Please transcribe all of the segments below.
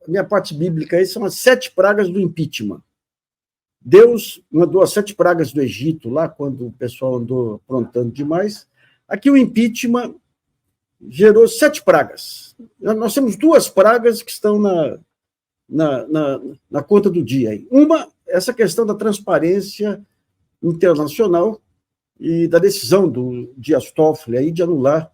minha parte bíblica aí são as 7 pragas do impeachment. Deus mandou as 7 pragas do Egito, lá quando o pessoal andou aprontando demais. Aqui o impeachment gerou 7 pragas. Nós temos 2 pragas que estão na conta do dia. Uma, essa questão da transparência internacional e da decisão do Dias Toffoli aí de anular,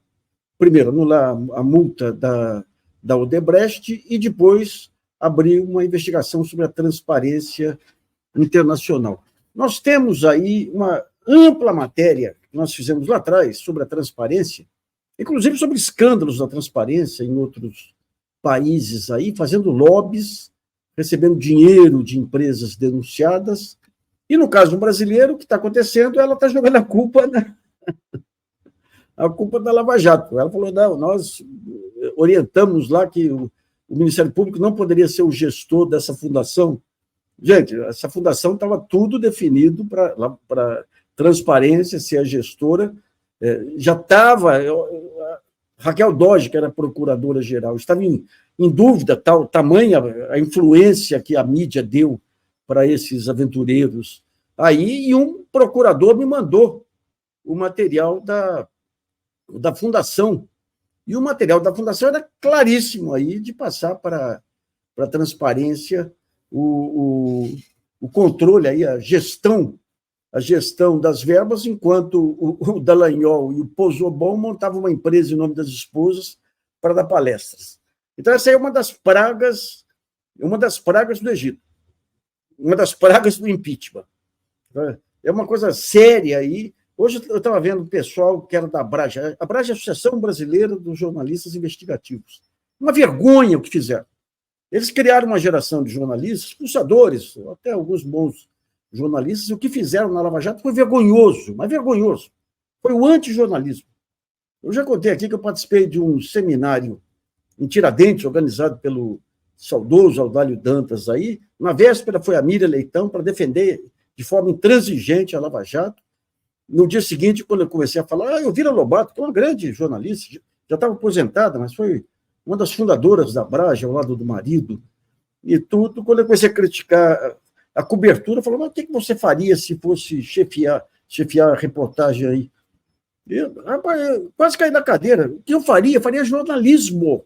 primeiro, anular a multa da Odebrecht e depois abrir uma investigação sobre a transparência internacional. Nós temos aí uma ampla matéria que nós fizemos lá atrás sobre a transparência, inclusive sobre escândalos da transparência em outros países aí, fazendo lobbies, recebendo dinheiro de empresas denunciadas. E no caso brasileiro, o que está acontecendo, ela está jogando a culpa da Lava Jato. Ela falou, não, nós orientamos lá que o Ministério Público não poderia ser o gestor dessa fundação. Gente, essa fundação estava tudo definido para transparência, ser a gestora. Já estava... Raquel Dodge, que era procuradora-geral, estava em dúvida, tamanha a influência que a mídia deu para esses aventureiros. Aí, e um procurador me mandou o material da fundação. E o material da fundação era claríssimo aí de passar para a transparência o controle, aí, a gestão das verbas, enquanto o Dallagnol e o Pozzobon montavam uma empresa em nome das esposas para dar palestras. Então, essa é uma das pragas do Egito, uma das pragas do impeachment. É uma coisa séria aí. Hoje eu estava vendo o pessoal que era da Abraja. A Abraja é a Associação Brasileira dos Jornalistas Investigativos. Uma vergonha o que fizeram. Eles criaram uma geração de jornalistas, expulsadores, até alguns bons jornalistas, e o que fizeram na Lava Jato foi vergonhoso, mas vergonhoso. Foi o antijornalismo. Eu já contei aqui que eu participei de um seminário em Tiradentes, organizado pelo saudoso Audálio Dantas aí. Na véspera foi a Miriam Leitão para defender de forma intransigente a Lava Jato. No dia seguinte, quando eu comecei a falar, Elvira Lobato, que é uma grande jornalista, já estava aposentada, mas foi uma das fundadoras da Abraja, ao lado do marido, e tudo. Quando eu comecei a criticar a cobertura, falou, mas o que você faria se fosse chefiar a reportagem aí? Rapaz, eu quase caí da cadeira. O que eu faria? Eu faria jornalismo.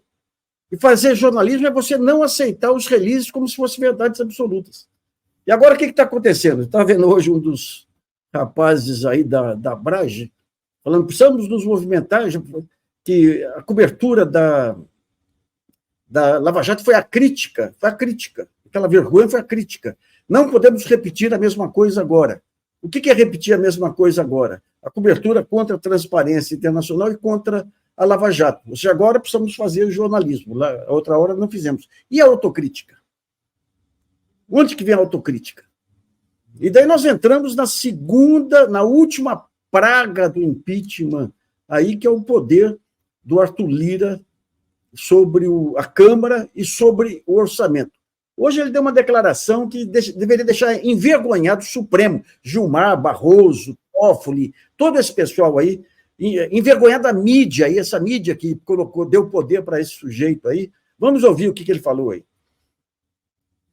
E fazer jornalismo é você não aceitar os releases como se fossem verdades absolutas. E agora o que está acontecendo? Estava vendo hoje um dos rapazes aí da Abraja falando, precisamos nos movimentar, que a cobertura da Lava Jato foi a crítica, aquela vergonha foi a crítica. Não podemos repetir a mesma coisa agora. O que é repetir a mesma coisa agora? A cobertura contra a transparência internacional e contra a Lava Jato. Ou seja, agora precisamos fazer jornalismo. Lá, a outra hora não fizemos. E a autocrítica? Onde que vem a autocrítica? E daí nós entramos na última praga do impeachment, aí que é o poder do Arthur Lira sobre a Câmara e sobre o orçamento. Hoje ele deu uma declaração que deveria deixar envergonhado o Supremo, Gilmar, Barroso, Toffoli, todo esse pessoal aí, envergonhado a mídia, aí, essa mídia que deu poder para esse sujeito aí. Vamos ouvir o que ele falou aí.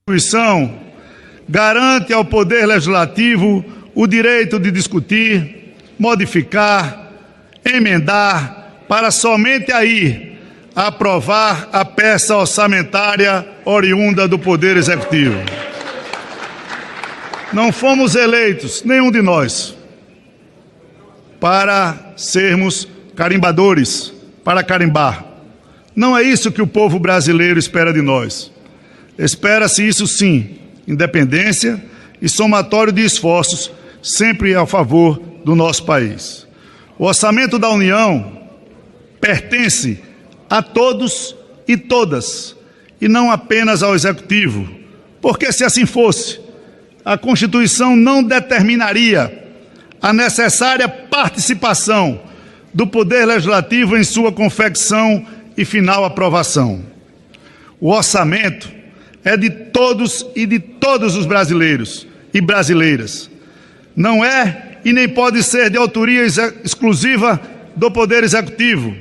A Constituição garante ao Poder Legislativo o direito de discutir, modificar, emendar, para somente aí aprovar a peça orçamentária oriunda do Poder Executivo. Não fomos eleitos, nenhum de nós, para sermos carimbadores, para carimbar. Não é isso que o povo brasileiro espera de nós. Espera-se isso sim, independência e somatório de esforços, sempre a favor do nosso país. O orçamento da União pertence a todos e todas, e não apenas ao Executivo, porque se assim fosse, a Constituição não determinaria a necessária participação do Poder Legislativo em sua confecção e final aprovação. O orçamento é de todos e de todos os brasileiros e brasileiras. Não é e nem pode ser de autoria exclusiva do Poder Executivo,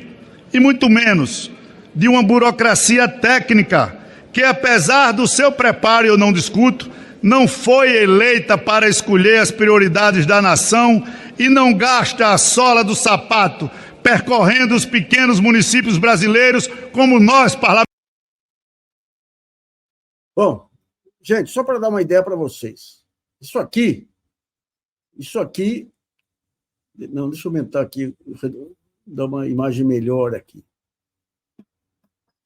e muito menos de uma burocracia técnica que, apesar do seu preparo, eu não discuto, não foi eleita para escolher as prioridades da nação e não gasta a sola do sapato percorrendo os pequenos municípios brasileiros como nós, parlamentares. Bom, gente, só para dar uma ideia para vocês. Isso aqui... Não, deixa eu aumentar aqui, dar uma imagem melhor aqui.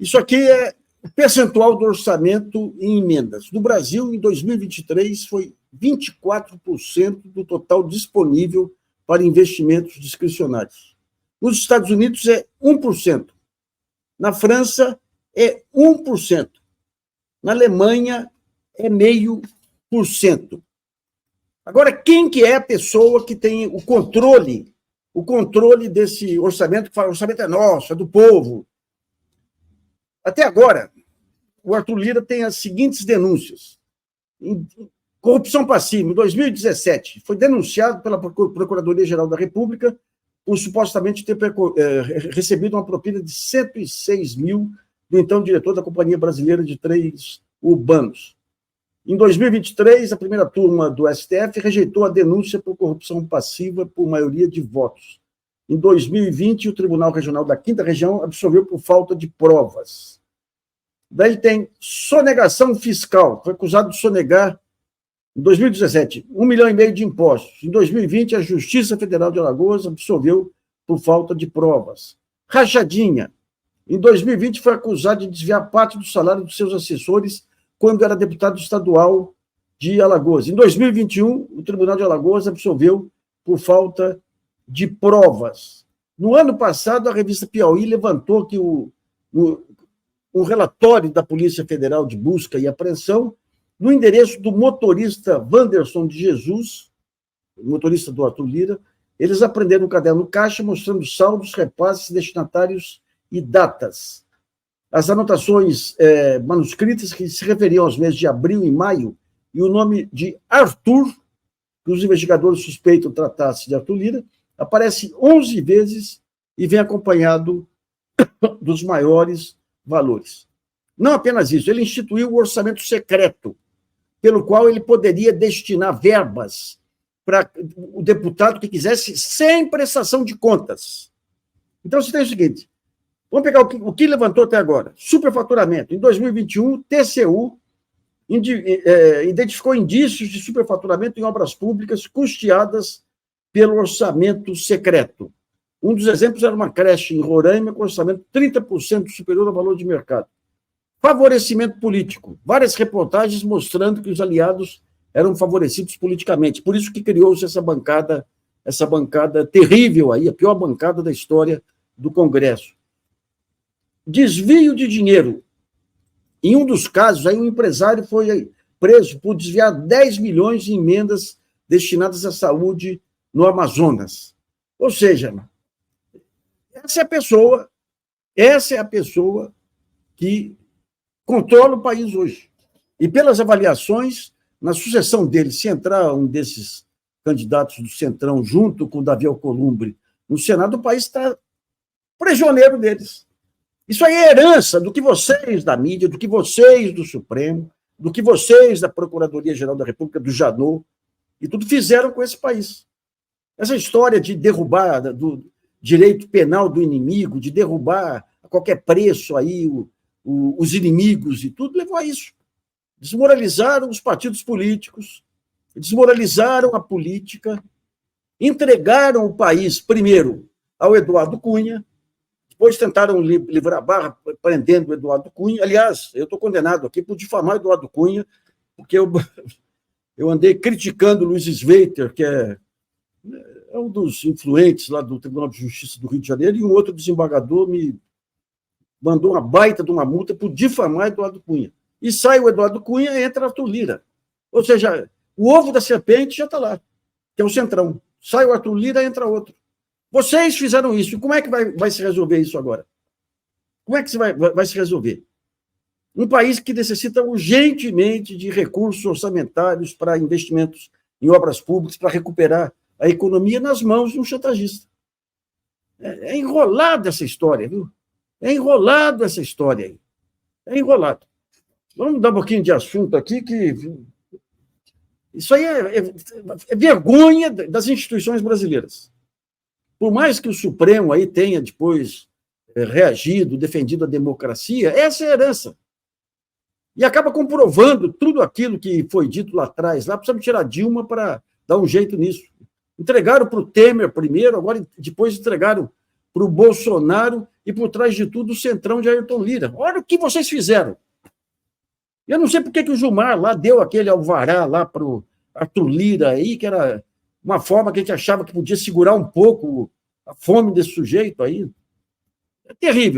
Isso aqui é o percentual do orçamento em emendas. No Brasil, em 2023, foi 24% do total disponível para investimentos discricionários. Nos Estados Unidos, é 1%. Na França, é 1%. Na Alemanha, é 0,5%. Agora, quem que é a pessoa que tem o controle desse orçamento, que fala, o orçamento é nosso, é do povo? Até agora, o Arthur Lira tem as seguintes denúncias. Corrupção passiva, em 2017, foi denunciado pela Procuradoria-Geral da República por supostamente ter recebido uma propina de 106 mil do então diretor da Companhia Brasileira de Trens Urbanos. Em 2023, a primeira turma do STF rejeitou a denúncia por corrupção passiva por maioria de votos. Em 2020, o Tribunal Regional da 5ª Região absolveu por falta de provas. Daí tem sonegação fiscal, foi acusado de sonegar, em 2017, 1,5 milhão de impostos. Em 2020, a Justiça Federal de Alagoas absolveu por falta de provas. Rachadinha. Em 2020, foi acusado de desviar parte do salário dos seus assessores quando era deputado estadual de Alagoas. Em 2021, o Tribunal de Alagoas absolveu por falta de provas. No ano passado, a revista Piauí levantou que o relatório da Polícia Federal de Busca e Apreensão, no endereço do motorista Wanderson de Jesus, motorista do Arthur Lira, eles apreenderam um caderno caixa mostrando saldos, repasses, destinatários e datas. As anotações manuscritas que se referiam aos meses de abril e maio e o nome de Arthur, que os investigadores suspeitam tratasse de Arthur Lira, aparece 11 vezes e vem acompanhado dos maiores valores. Não apenas isso, ele instituiu o orçamento secreto, pelo qual ele poderia destinar verbas para o deputado que quisesse sem prestação de contas. Então, você tem o seguinte, vamos pegar o que levantou até agora. Superfaturamento. Em 2021, o TCU identificou indícios de superfaturamento em obras públicas custeadas pelo orçamento secreto. Um dos exemplos era uma creche em Roraima com orçamento 30% superior ao valor de mercado. Favorecimento político. Várias reportagens mostrando que os aliados eram favorecidos politicamente. Por isso que criou-se essa bancada terrível aí, a pior bancada da história do Congresso. Desvio de dinheiro. Em um dos casos, aí um empresário foi preso por desviar 10 milhões de emendas destinadas à saúde no Amazonas. Ou seja, essa é a pessoa que controla o país hoje. E pelas avaliações, na sucessão dele, se entrar um desses candidatos do Centrão junto com o Davi Alcolumbre no Senado, o país está prisioneiro deles. Isso aí é herança do que vocês da mídia, do que vocês do Supremo, do que vocês da Procuradoria-Geral da República, do Janot, e tudo fizeram com esse país. Essa história de derrubar do direito penal do inimigo, de derrubar a qualquer preço aí os inimigos e tudo, levou a isso. Desmoralizaram os partidos políticos, desmoralizaram a política, entregaram o país, primeiro, ao Eduardo Cunha, depois tentaram livrar a barra prendendo o Eduardo Cunha. Aliás, eu estou condenado aqui por difamar o Eduardo Cunha, porque eu andei criticando o Luiz Sveiter, que é um dos influentes lá do Tribunal de Justiça do Rio de Janeiro, e um outro desembargador me mandou uma baita de uma multa por difamar Eduardo Cunha. E sai o Eduardo Cunha e entra Arthur Lira. Ou seja, o ovo da serpente já está lá, que é o Centrão. Sai o Arthur Lira e entra outro. Vocês fizeram isso. Como é que vai se resolver isso agora? Como é que vai se resolver? Um país que necessita urgentemente de recursos orçamentários para investimentos em obras públicas, para recuperar a economia nas mãos de um chantagista. É enrolado essa história, viu? É enrolado essa história aí. É enrolado. Vamos mudar um pouquinho de assunto aqui, que isso aí é vergonha das instituições brasileiras. Por mais que o Supremo aí tenha depois reagido, defendido a democracia, essa é a herança. E acaba comprovando tudo aquilo que foi dito lá atrás. Lá precisamos tirar Dilma para dar um jeito nisso. Entregaram para o Temer primeiro, agora depois entregaram para o Bolsonaro e, por trás de tudo, o centrão de Ayrton Lira. Olha o que vocês fizeram. Eu não sei por que o Gilmar lá deu aquele alvará lá para o Arthur Lira aí, que era uma forma que a gente achava que podia segurar um pouco a fome desse sujeito aí. É terrível.